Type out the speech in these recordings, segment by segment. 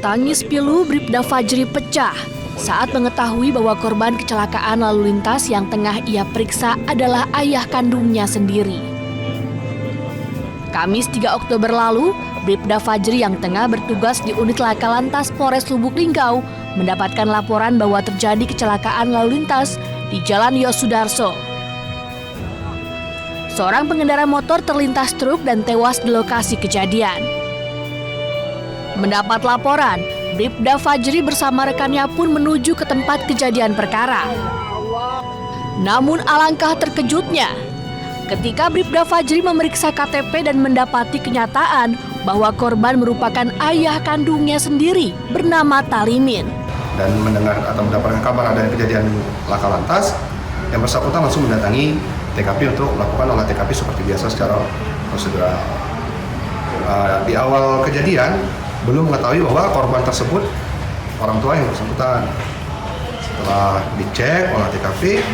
Tangis pilu Bribda Fajri pecah saat mengetahui bahwa korban kecelakaan lalu lintas yang tengah ia periksa adalah ayah kandungnya sendiri. Kamis 3 Oktober lalu, Bribda Fajri yang tengah bertugas di unit Laka Lantas Polres Lubuk Linggau mendapatkan laporan bahwa terjadi kecelakaan lalu lintas di Jalan Yosudarso. Seorang pengendara motor terlintas truk dan tewas di lokasi kejadian. Mendapat laporan, Bribda Fajri bersama rekannya pun menuju ke tempat kejadian perkara. Namun alangkah terkejutnya, ketika Bribda Fajri memeriksa KTP dan mendapati kenyataan bahwa korban merupakan ayah kandungnya sendiri bernama Talimin. Dan mendengar atau mendapatkan kabar adanya kejadian laka lantas, yang bersangkutan langsung mendatangi TKP untuk melakukan olah TKP seperti biasa secara prosedural. Di awal kejadian, belum mengetahui bahwa korban tersebut orang tua yang bersangkutan. Setelah dicek olah TKP,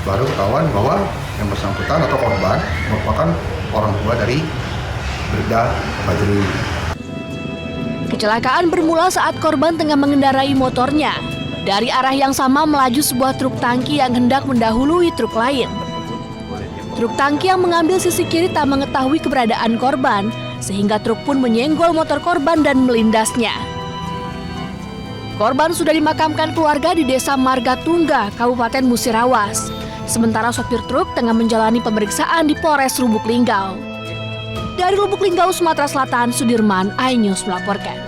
baru ketahuan bahwa yang bersangkutan atau korban merupakan orang tua dari Bribda Fajri. Kecelakaan bermula saat korban tengah mengendarai motornya. Dari arah yang sama melaju sebuah truk tangki yang hendak mendahului truk lain. Truk tangki yang mengambil sisi kiri tak mengetahui keberadaan korban, sehingga truk pun menyenggol motor korban dan melindasnya. Korban sudah dimakamkan keluarga di Desa Marga Tungga, Kabupaten Musirawas. Sementara sopir truk tengah menjalani pemeriksaan di Polres Lubuk Linggau. Dari Lubuk Linggau, Sumatera Selatan, Sudirman, iNews melaporkan.